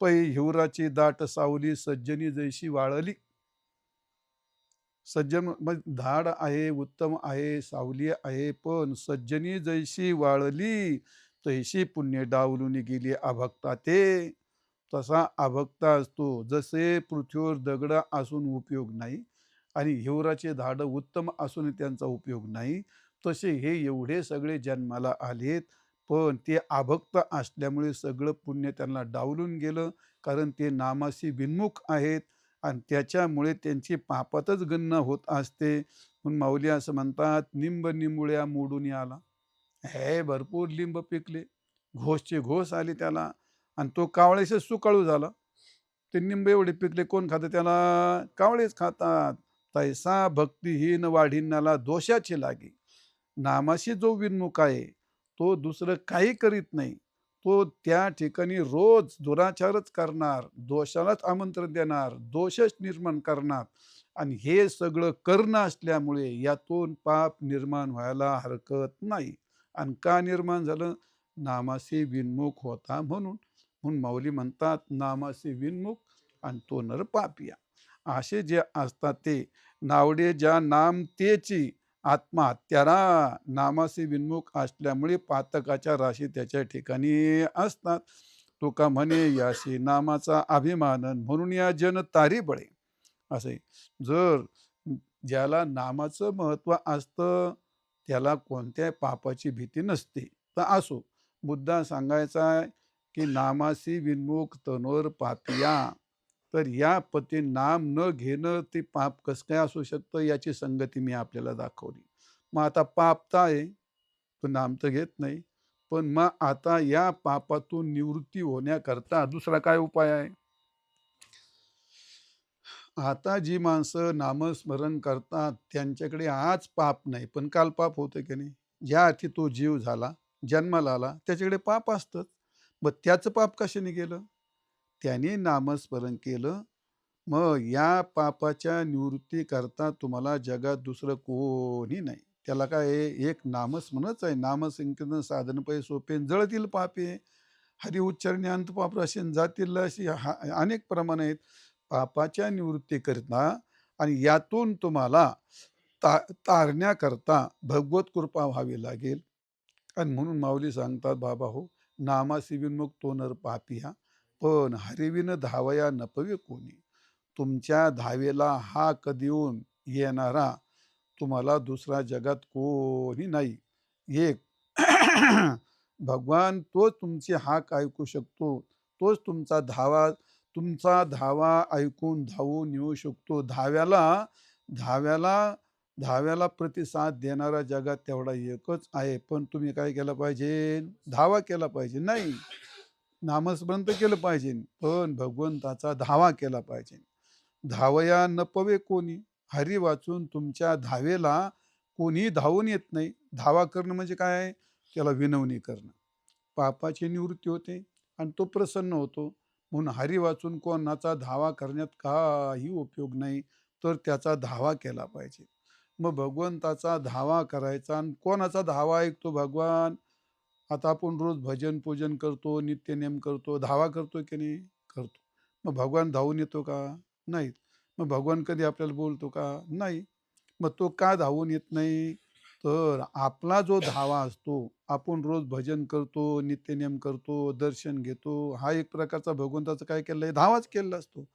पै हिवराची दाट सावली सज्जनी जैशी वाळली. सज्जन मग झाड आहे, उत्तम आहे, सावली आहे, पण सज्जनी जैशी वाळली, तैशी पुण्य डावलून गेली अभक्ता ते. तसा अभक्ता असतो. जसे पृथ्वीवर दगड असून उपयोग नाही आणि हिवराचे झाडं उत्तम असून त्यांचा उपयोग नाही, तसे हे एवढे सगळे जन्माला आलेत, पण ते अभक्त असल्यामुळे सगळं पुण्य त्यांना डावलून गेलं. कारण ते नामाशी विन्मुख आहेत आणि त्याच्यामुळे त्यांची पापातच गणना होत असते. म्हणून माऊली असं म्हणतात, "निंब निंबुळ्या मोडून आला." हे भरपूर लिंब पिकले, घोसचे घोस आले त्याला आणि तो कावळ्याशी सुकाळू झाला. ते निंब एवढे पिकले, कोण खातं त्याला? कावळेच खातात. तैसा भक्तिहीन वाढीनाला दोषाची लागे. नामाशी जो विन्मुख आहे, तो दुसरं काही करीत नाही. तो त्या ठिकाणी रोज दुराचारच करणार, दोषालाच आमंत्रण देणार, दोषच निर्माण करणार आणि हे सगळं करणं असल्यामुळे यातून पाप निर्माण व्हायला हरकत नाही. आणि का निर्माण झालं? नामाशी विन्मुख होता म्हणून. म्हणून माऊली म्हणतात, नामाशी विन्मुख आणि तो नर पापिया. असे जे असतात ते नावडे ज्या नाम तेची आत्महत्यारा. नामाशी विन्मुख असल्यामुळे पातकाच्या राशी त्याच्या ठिकाणी असतात. तुका म्हणे याशी नामाचा अभिमानन म्हणून या जन तारी बळे. असे जर ज्याला नामाचं महत्व असतं त्याला कोणत्याही पापाची भीती नसते. तर असो, मुद्दा सांगायचा आहे की नामासी विन्मुख तनोर पापिया. तर या पती नाम न घेणं ते पाप कसं काय असू शकतं याची संगती मी आपल्याला दाखवली. मग आता पाप तर आहे, तो नाम तर घेत नाही. पण मग आता या पापातून निवृत्ती होण्याकरता दुसरा काय उपाय आहे? आता जी माणसं नामस्मरण करतात त्यांच्याकडे आज पाप नाही, पण काल पाप होतं की नाही? ज्या अर्थी तो जीव झाला, जन्माला आला, त्याच्याकडे पाप असतंच. मग त्याचं पाप कशाने गेलं? त्याने नामस्मरण केलं. मग या पापाच्या निवृत्तीकरता तुम्हाला जगात दुसरं कोणी नाही. त्याला काय आहे, एक नामस्मरणच आहे. नामसंकीर्तन साधन पै सोपे जळतील पापे. हरी उच्चारणे अंत पाप राशीन जातील अशी अनेक प्रमाण आहेत. पापाच्या निवृत्तीकरिता आणि यातून तुम्हाला ता तारण्याकरता भगवत कृपा व्हावी लागेल. आणि म्हणून माऊली सांगतात, बाबा हो, नामासी विन्मुख तो नर पापिया, पण हरिविन धावया नपवे कोणी. तुमच्या धावेला हाक देऊन येणारा तुम्हाला दुसरा जगात कोणी नाही. एक भगवान तोच तुमची हाक ऐकू शकतो. तोच तुमचा धावा ऐकून धावून येऊ शकतो. धाव्याला धाव्याला प्रतिसाद देणारा जगात तेवढा एकच आहे. पण तुम्ही काय केलं पाहिजे? धावा केला पाहिजे. नाही, नामस्मरण तर केलं पाहिजे, पण भगवंताचा धावा केला पाहिजे. धावया न पवे कोणी. हरी वाचून तुमच्या धावेला कोणी धावून येत नाही. धावा करणं म्हणजे काय? त्याला विनवणी करणं. पापाची निवृत्ती होते आणि तो प्रसन्न होतो. म्हणून हरी वाचून कोणाचा धावा करण्यात काही उपयोग नाही, तर त्याचा धावा केला पाहिजे. मग भगवंताचा धावा करायचा. आणि कोणाचा धावा ऐकतो भगवान? आता आपण रोज भजन पूजन करतो, नित्यनेम करतो, धावा करतो की नाही? करतो. मग भगवान धावून येतो का? नाही. मग भगवान कधी आपल्याला बोलतो का? नाही. मग तो का धावून येत नाही? तर आपला जो धावा असतो, आपण रोज भजन करतो, नित्यनेम करतो, दर्शन घेतो, हा एक प्रकारचा भगवंताचा काय केलेला आहे? धावाच केलेला असतो.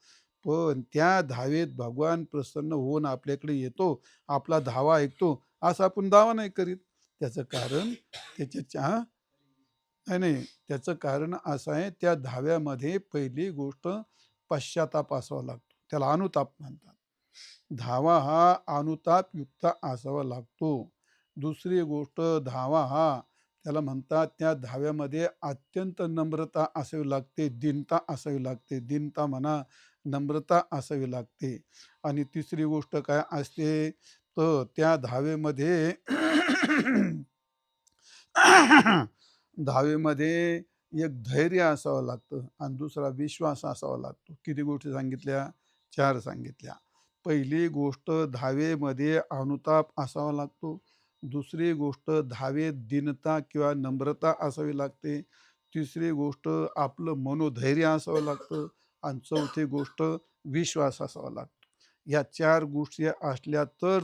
पण त्या धावेत भगवान प्रसन्न होऊन आपल्याकडे येतो, आपला धावा ऐकतो, असं आपण दावा नाही करीत. त्याचं कारण त्याच्या नाही, नाही. त्याचं कारण असं आहे, त्या धाव्यामध्ये पहिली गोष्ट पश्चाताप असावा लागतो. त्याला अनुताप म्हणतात. धावा हा अनुतापयुक्त असावा लागतो. दुसरी गोष्ट, धावा हा त्याला म्हणतात, त्या धाव्यामध्ये अत्यंत नम्रता असावी लागते, दीनता असावी लागते. दीनता म्हणा, नम्रता असावी लागते. आणि तिसरी गोष्ट काय असते, तर त्या धावेमध्ये धावेमध्ये एक धैर्य असावं लागतं आणि दुसरा विश्वास असावा लागतो. किती गोष्टी सांगितल्या? 4 सांगितल्या. पहिली गोष्ट, धावेमध्ये अनुताप असावा लागतो. दुसरी गोष्ट, धावेत दीनता किंवा नम्रता असावी लागते. तिसरी गोष्ट, आपलं मनोधैर्य असावं लागतं. आणि चौथी गोष्ट, विश्वास असावा लागतो. या 4 गोष्टी असल्या तर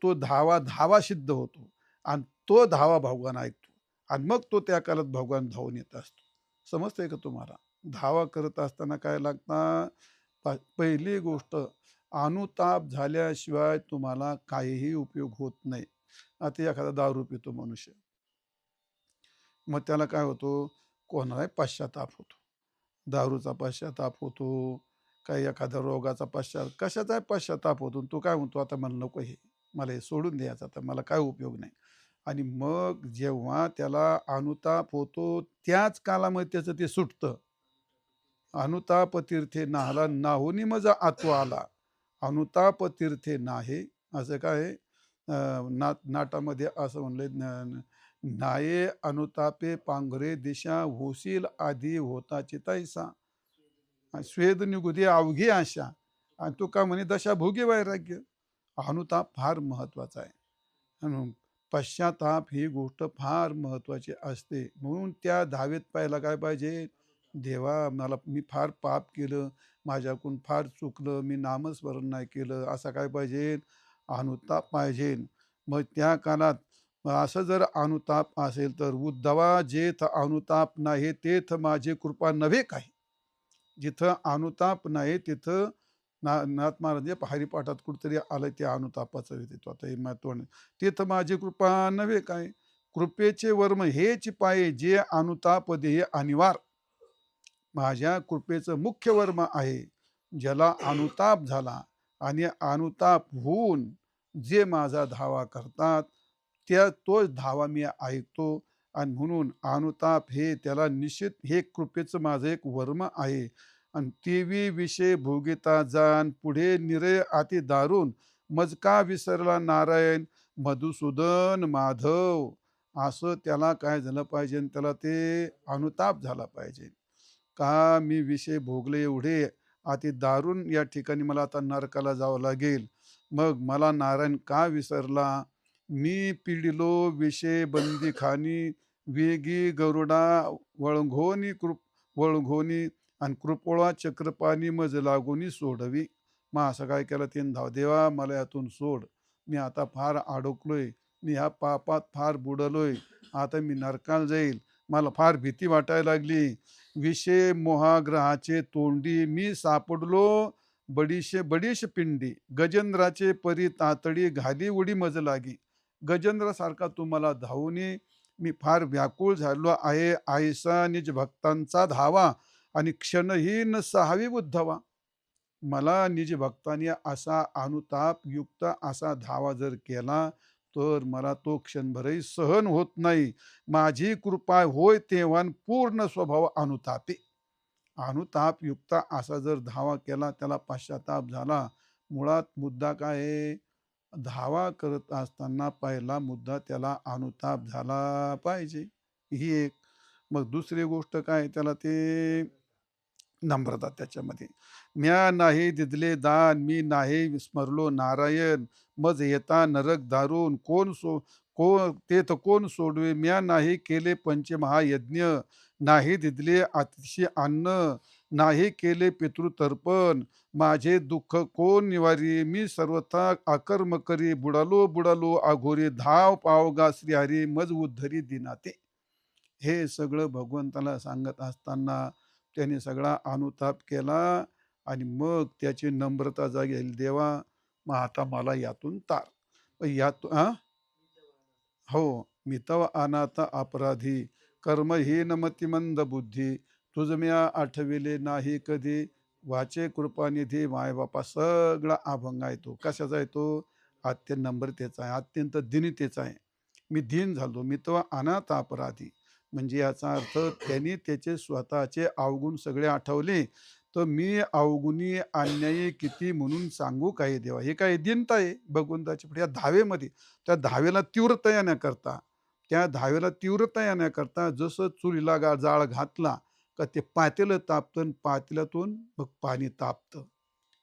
तो धावा धावा सिद्ध होतो आणि तो धावा भगवान ऐकतो आणि मग तो त्या काळात भगवान धावून येत असतो. समजतंय का तुम्हाला? धावा करत असताना काय लागतं? पहिली गोष्ट, अनुताप झाल्याशिवाय तुम्हाला काहीही उपयोग होत नाही. आता एखादा दारू पितो मनुष्य, मग त्याला काय होतो? कोणालाही पश्चाताप होतो. दारूचा पश्चाताप होतो, काही एखाद्या रोगाचा कशाचाही पश्चाताप होतो. तो काय म्हणतो, आता मला नको हे, मला हे सोडून द्यायचं, आता मला काय उपयोग नाही. आणि मग जेव्हा त्याला अनुताप होतो, त्याच कालामध्ये त्याचं ते सुटतं. अनुताप तीर्थे नाहला, नाहुनी मज आत्वा आला. अनुताप तीर्थे नाहे, असं काय आहे? नाटामध्ये असं म्हणलंय, नाये अनुतापे पांघरे दिशा, होशील आधी होताची तैसा. स्वेद निगुदे अवघी आशा. आणि तो का म्हणे, दशा भोगी वैराग्य. अनुताप फार महत्वाचा आहे. म्हणून पश्चाताप ही गोष्ट फार महत्वाची असते. म्हणून त्या धावेत पाहायला काय पाहिजे? देवा, मी फार पाप केलं, माझ्याकडून फार चुकलं, मी नामस्मरण नाही केलं, असा काय पाहिजे? अनुताप पाहिजे. मग त्या काळात असं जर अनुताप असेल तर, उद्धवा जेथ अनुताप नाही तेथ माझी कृपा नव्हे काही. जिथं अनुताप नाही तिथं नाथ महाराज हरिपाठात कुठतरी आलं त्या अनुतापाचं व्यतित्व. आता हे महत्व, तिथं माझी कृपा नव्हे काय, कृपेचे वर्म हेच पाये, जे अनुताप देह अनिवार. माझ्या कृपेचं मुख्य वर्म आहे, ज्याला अनुताप झाला आणि अनुताप होऊन जे माझा धावा करतात, तोच धावा मी ऐकतो. आणि म्हणून अनुताप हे त्याला निश्चित हे कृपेचं माझं एक वर्म आहे. आणि तेवी विषय भोगिता जाण, पुढे निरय अति दारुण, मजका विसरला नारायण मधुसूदन माधव. असं त्याला काय झालं पाहिजे? त्याला ते अनुताप झाला पाहिजे. का मी विषय भोगले एवढे अति दारुण, या ठिकाणी मला आता नरकाला जावं लागेल. मग मला नारायण का विसरला? मी पिडिलो विषय बंदी खानी, वेगी गरुडा वळघोनी वळघोनी, आणि कृपळा चक्रपाणी मज लागोनी सोडवी. मग असं काय केलं तीन धाव, देवा मला यातून सोड, मी आता फार अडकलोय, मी ह्या पापात फार बुडलोय, आता मी नरकाला जाईल, मला फार भीती वाटायला लागली. विषय मोहाग्रहाचे तोंडी मी सापडलो, बडीश पिंडी, गजेंद्राचे परी तातडी घाली उडी मज लागी. गजेंद्रासारखा तुम्हाला धावून मी फार व्याकुळ झालो आहे. आयसा निज भक्तांचा धावा आणि क्षणहीन सहावी उद्धवा. मला निज भक्तांनी असा अनुताप युक्त असा धावा जर केला, तर मला तो क्षणभरही सहन होत नाही. माझी कृपा होय तेव्हा पूर्ण स्वभाव अनुतापी. अनुताप युक्त असा जर धावा केला, त्याला पश्चाताप झाला. मुळात मुद्दा काय आहे? धावा करत असताना पहिला मुद्दा त्याला अनुताप झाला पाहिजे, ही एक. मग दुसरी गोष्ट काय? त्याला ते नम्रता त्याच्यामध्ये. म्या नाही दिदले दान, मी नाही स्मरलो नारायण, मज येता नरक दारून, तेथ कोण सोडवे. म्या नाही केले पंचमहायज्ञ, नाही दिदले अतिशय अन्न, नाही केले पितृतर्पण, माझे दुःख कोण निवारी. मी सर्वथा अकर्म करी, बुडालो बुडालो अघोरी, धाव पावगा श्रीहरी मज उद्धरी दिनाते. हे सगळं भगवंताला सांगत असताना त्याने सगळा अनुताप केला आणि मग त्याची नम्रता जागी झाली, देवा मग आता मला यातून तार. हो, मी तव अनाथ अपराधी, कर्महीन मतिमंद बुद्धी, तुझ म्या आठविले नाही कधी, वाचे कृपानिधी मायबापा सगळा अभंग आहे तो. कशाचा आहे तो? अत्यंत नम्रतेचा आहे, अत्यंत दीनतेचा आहे. मी दीन झालो, मी तो अनाथ अपराधी. म्हणजे याचा अर्थ त्यांनी त्याचे स्वतःचे अवगुण सगळे आठवले. तर मी अवगुणी अन्यायी किती म्हणून सांगू काय देवा. हे काय दीनता आहे भगवंताच्या पुढे या धावेमध्ये. त्या धावेला तीव्रता येण्याकरता, त्या धावेला तीव्रता येण्याकरता जसं चुलीला जाळ घातला का ते पातेलं तापतं आणि पातेल्यातून मग पाणी तापतं.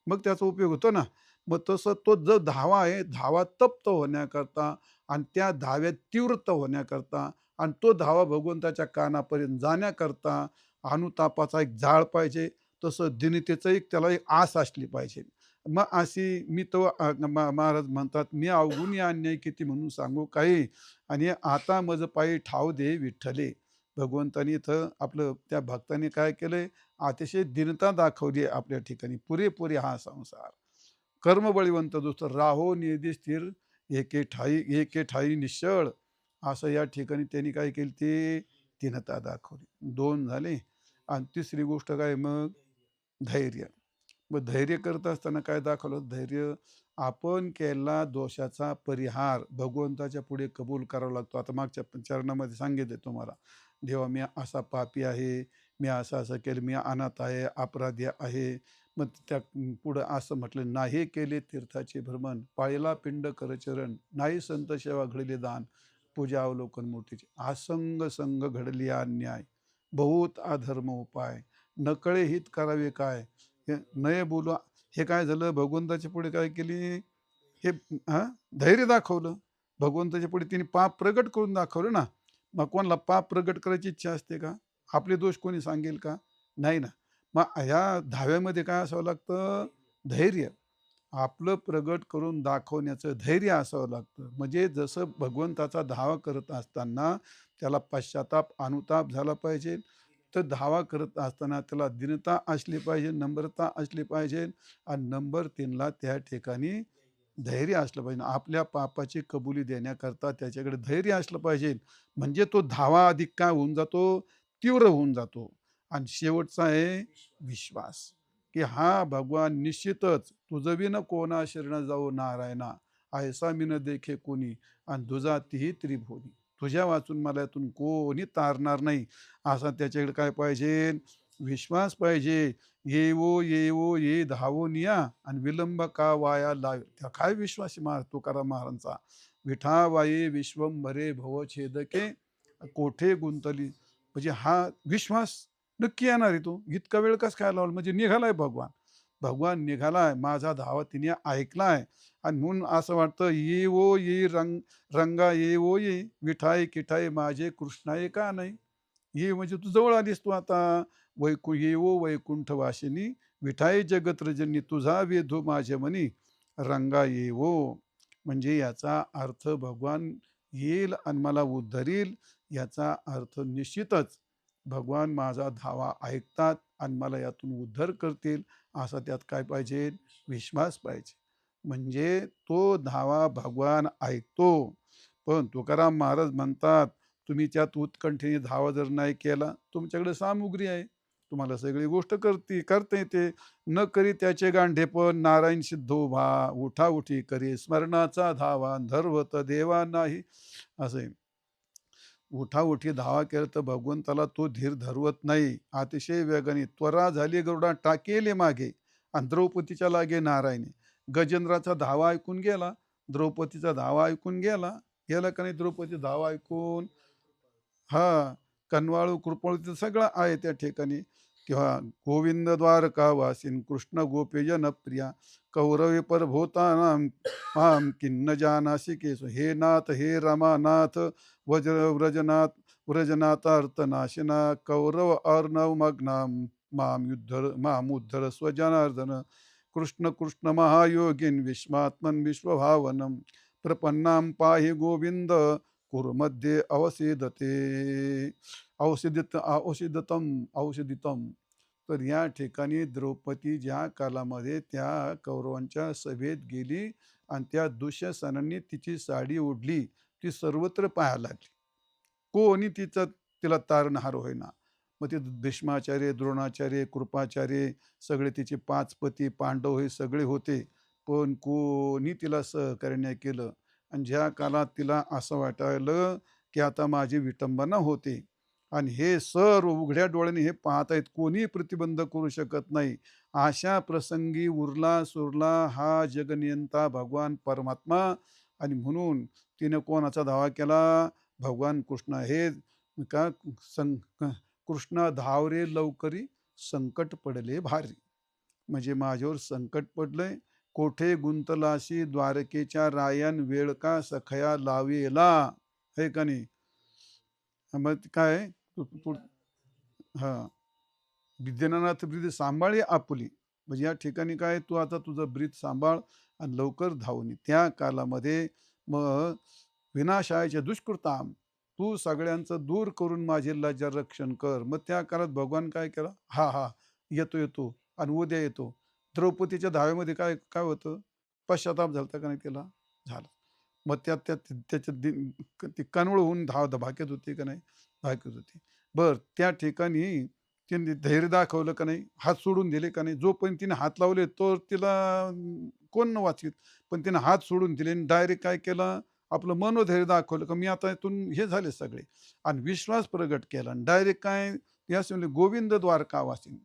मग त्याचा उपयोग होतो ना. मग तसं तो जो धावा आहे, धावा तप्त होण्याकरता आणि त्या धाव्यात तीव्रता होण्याकरता आणि तो धावा भगवंताच्या कानापर्यंत जाण्याकरता अनुतापाचा एक जाळ पाहिजे. तसं दीनतेचं एक त्याला एक आस असली पाहिजे. मग अशी मी तो महाराज म्हणतात, "मी अवगुणी अन्याय किती म्हणून सांगू काही आणि आता मज पायी ठाव दे विठ्ठले." भगवंतानी इथं आपलं त्या भक्ताने काय केलंय? अतिशय दीनता दाखवली आहे आपल्या ठिकाणी. पुरेपुरी हा संसार. कर्म बळीवंत दुसरं राहो निधी स्थिर एके ठाई निश्चळ. असं या ठिकाणी त्यांनी काय केली ते दीनता दाखवली. 2 झाले आणि तिसरी गोष्ट काय मग? धैर्य. मग धैर्य करत असताना काय दाखवलं? धैर्य आपण केलेला दोषाचा परिहार भगवंताच्या पुढे कबूल करावा लागतो. आता मागच्या चरणामध्ये सांगितले तुम्हाला, देवा मी असा पापी आहे, मी असं केलं, मी अनाथ आहे, अपराधी आहे. मग त्या पुढं असं म्हटलं, नाही केले तीर्थाचे भ्रमण, पाळला पिंड कर चरण, नाही संत सेवा घडले दान, पूजा अवलोकन मूर्तीचे. असंग संग घडली अन्याय, बहुत अधर्म उपाय, नकळे हित करावे काय, हे नये बोलू. हे काय झालं? भगवंताच्या पुढे काय केली? हे हां, धैर्य दाखवलं. भगवंताच्या पुढे तिने पाप प्रगट करून दाखवलं ना. मग कोणाला पाप प्रगट करायची इच्छा असते का? आपले दोष कोणी सांगेल का? नाही ना. मग ह्या धाव्यामध्ये काय असावं लागतं? धैर्य. आपलं प्रगट करून दाखवण्याचं धैर्य असावं लागतं. म्हणजे जसं भगवंताचा धावा करत असताना त्याला पश्चाताप, अनुताप झाला पाहिजे. तर धावा करत असताना त्याला दीनता असली पाहिजे, नम्रता असली पाहिजे आणि नंबर 3ला त्या ठिकाणी धैर्य असलं पाहिजे. आपल्या पापाची कबुली देण्याकरता त्याच्याकडे धैर्य असलं पाहिजे. म्हणजे तो धावा अधिक काय होऊन जातो? तीव्र होऊन जातो. आणि शेवटचा आहे विश्वास, की हा भगवान निश्चितच तुझं विन कोणा शरण जाऊ नारायणा, ऐसा मी न देखे कोणी आणि तुझा तीही त्रिभुवनी. तुझ्या वाचून मला यातून कोणी तारणार नाही. असा त्याच्याकडे काय पाहिजे? विश्वास पाहिजे. येवो येवो ये धावून या आणि विलंब का वाया लावे. त्या काय विश्वास आहे तुकाराम महाराजांचा. विठाबाई विश्वंभरे भवछेदके कोठे गुंतली. म्हणजे हा विश्वास नक्की येणार आहे तो. इतका वेळ कसं काय लावला? म्हणजे निघालाय भगवान. भगवान निघालाय. माझा धावा तिने ऐकलाय आणि म्हणून असं वाटतं, ये ओ ये रंगा ये ओ ये विठाई किठाई माझे कृष्णाये का नाही. ये म्हणजे तू जवळ आलीस तू आता. येवो वैकुंठ वासिनी विठाई जगत रजनी तुझा वेधो माझे मनी रंगा येवो. म्हणजे याचा अर्थ भगवान येईल आणि मला उद्धरील. याचा अर्थ निश्चितच भगवान माझा धावा ऐकतात आणि मला यातून उद्धार करतील. असा त्यात काय पाहिजे? विश्वास पाहिजे. म्हणजे तो धावा भगवान ऐकतो. पण तुकाराम महाराज म्हणतात, तुम्ही त्यात उत्कंठेने धावा जर नाही केला, तुमच्याकडे सामुग्री आहे, तुम्हाला सगळी गोष्ट करता येते. न करी त्याचे गांढेपण नारायण सिद्ध उभा, उठा उठी करी स्मरणाचा धावा धर्वत देवा नाही. असं उठाउठी धावा केला तर भगवंताला तो धीर धरवत नाही. अतिशय वेगाने त्वरा झाली गरुडा टाकेले मागे आणि द्रौपदीच्या लागे नारायणे. गजेंद्राचा धावा ऐकून गेला, द्रौपदीचा धावा ऐकून गेला. गेला का नाही द्रौपदी धावा ऐकून? हां, कनवाळू, कृपळू सगळं आहे त्या ठिकाणी. किंवा गोविंद द्वारका वासीन कृष्ण गोपीजन प्रिया कौरवी परभूतानाम माम किन्न जानासी केस. हे नाथ हे रमानाथ व्रजनाथ व्रजनाथार्थनाशिना कौरव अर्णव मग्नाम माम उद्धर स्वजनार्दन कृष्ण कृष्ण महायोगिन विश्वात्मन विश्वभावनम प्रपन्नाम पाहि गोविंद कुरुमध्ये अवसेदते औषधितम. तर या ठिकाणी द्रौपदी ज्या कालामध्ये त्या कौरवांच्या सभेत गेली आणि त्या दुःशासनाने तिची साडी ओढली, ती सर्वत्र पाहायला लागली. कोणी तिला तारणहार होईना. मग ते भीष्माचार्य, द्रोणाचार्य, कृपाचार्य सगळे तिचे 5 पती पांडव हे सगळे होते. पण कोणी तिला सहकार्य नाही केलं. आणि ज्या काळात तिला असं वाटायलं की आता माझी विटंबना होते आणि हे सर्व उघड्या डोळ्याने हे पाहत आहेत, कोणी प्रतिबंध करू शकत नाही. अशा प्रसंगी उरला सुरला हा जगनियंता भगवान परमात्मा. आणि म्हणून तिने कोणाचा धावा केला? भगवान कृष्ण हे का कृष्ण धावरे लवकरी, संकट पडले भारी. म्हणजे माझ्यावर संकट पडलंय, कोठे गुंतलाशी द्वारकेच्या रायन, वेळ का सखया लावेला. हे का नाही? मग काय हा, विद्यानाथ ब्रीद सांभाळे आपुली. म्हणजे या ठिकाणी काय, तू आता तुझं ब्रीद सांभाळ आणि लवकर धावून ये. त्या कालामध्ये मग विनाशाचे दुष्कृताम, तू सगळ्यांचं दूर करून माझे लज्जा रक्षण कर. मग त्या काळात भगवान काय केलं? हा हा, येतो येतो आणि उद्या येतो. द्रौपदीच्या धावेमध्ये काय काय होतं? पश्चाताप झालता का नाही तिला? झाला. मग त्यात त्याच्यात ती कनवळ होऊन भाक्यात होती का नाही? भाक्यात होती. बर, त्या ठिकाणी तिने धैर्य दाखवलं का नाही? हात सोडून दिले का नाही? जोपर्यंत तिने हात लावले तो तिला कोण न वाचवीत. पण तिने हात सोडून दिले आणि डायरेक्ट काय केलं? आपलं मनोधैर्य दाखवलं का मी आता इथून हे झाले सगळे. आणि विश्वास प्रगट केला आणि डायरेक्ट काय, यास म्हणले गोविंद द्वारकावासी,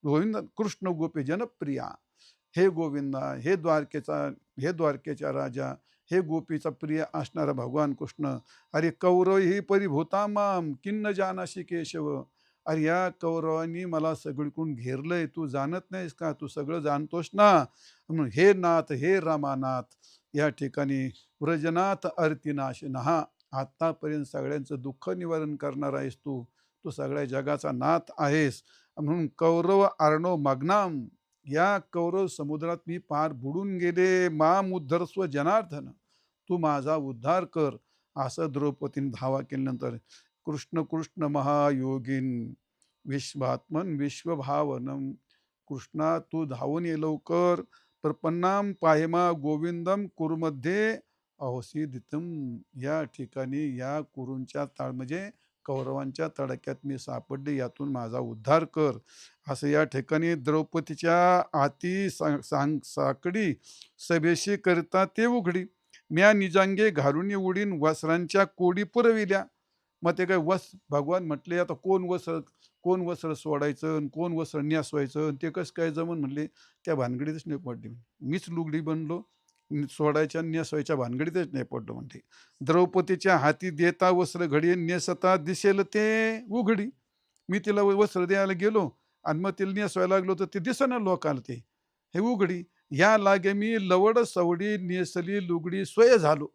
गोविंद कृष्ण गोपी जनप्रिया. हे गोविंदा, हे द्वारकेचा राजा, हे गोपीचा प्रिय असणारा भगवान कृष्ण. अरे कौरव ही परिभूता माम किन्न जानाशी केशव. अरे या कौरवांनी मला सगळीकडून घेरलंय, तू जाणत नाहीस का? तू सगळं जाणतोस ना. म्हणून हे नाथ, हे रामानाथ, या ठिकाणी व्रजनाथ अर्तिनाशनहा, आतापर्यंत सगळ्यांचं दुःख निवारण करणार आहेस तू. तू सगळ्या जगाचा नाथ आहेस. म्हणून कौरव अर्णव मग्नाम, या कौरव समुद्रात मी पार बुडून गेले. माम उद्धरस्व जनार्दन, तू माझा उद्धार कर. असं द्रौपदीने धावा केल्यानंतर कृष्ण कृष्ण महायोगीन विश्वात्मन विश्वभावनम, कृष्णा तू धावून ये लवकर. प्रपन्नाम पाहिमा गोविंदम कुरुमध्ये अवसिदितम, या ठिकाणी या कुरूंच्या म्हणजे कौरवांच्या तडाक्यात मी सापडले, यातून माझा उद्धार कर. असं या ठिकाणी द्रौपदीच्या हाती साकडी सभेशी करता ते उघडी. म्या निजांगे घालून उडीन वस्त्रांच्या कोडी पुरविल्या. मग ते काय भगवान म्हटले आता कोण वस्त्र सोडायचं आणि कोण वस्त्र न्यासवायचं ते कसं काय जमन म्हणले. त्या भानगडीतच नाही पडले. मीच लुगडी बनलो, सोडायच्या नेसवायच्या भानगडीतच नाही पडलो म्हणते. द्रौपदीच्या हाती देता वस्त्र घडी, नेसता दिसेल ते उघडी. मी तिला वस्त्र द्यायला गेलो आणि मग तिला नेसवायला लागलो तर ते दिसेना लोकांना, ते हे उघडी. या लागे मी लवड सवडी नेसली लुगडी स्वय झालो.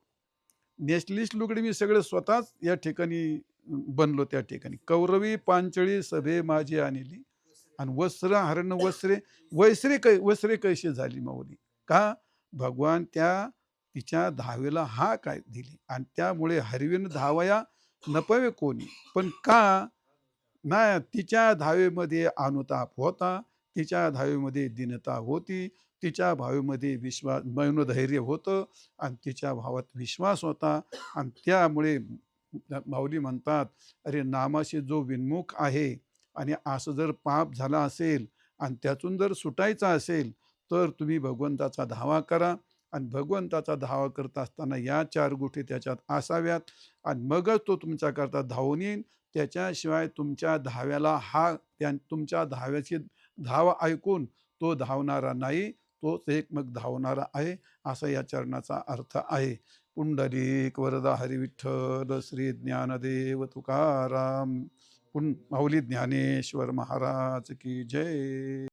नेसलीच लुगडी मी सगळं स्वतःच या ठिकाणी बनलो. त्या ठिकाणी कौरवी पांचळी सभे माझी आणली आणि वस्त्र हरण वस्त्रे कैशी झाली माऊली. का? भगवान त्या तिच्या धावेला हा काय दिली आणि त्यामुळे हरवीन धावया नपवे कोणी. पण का नाही, तिच्या धावेमध्ये अनुताप होता, तिच्या धावेमध्ये दीनता होती, तिच्या भावेमध्ये मनोधैर्य होतं आणि तिच्या भावात विश्वास होता. आणि त्यामुळे माऊली म्हणतात, अरे नामाशी जो विन्मुख आहे आणि असं जर पाप झाला असेल आणि त्यातून जर सुटायचं असेल तर तुम्ही भगवंताचा धावा करा. आणि भगवंताचा धावा करत असताना या 4 गोष्टी त्याच्यात असाव्यात आणि मगच तो तुमच्याकरता धावून येईल. त्याच्याशिवाय तुमच्या धाव्याला तुमच्या धाव्याची धाव ऐकून तो धावणारा नाही, तोच एक मग धावणारा आहे, असा या चरणाचा अर्थ आहे. पुंडलिक वरदा हरी विठ्ठल श्री ज्ञानदेव तुकाराम. माऊली ज्ञानेश्वर महाराज की जय.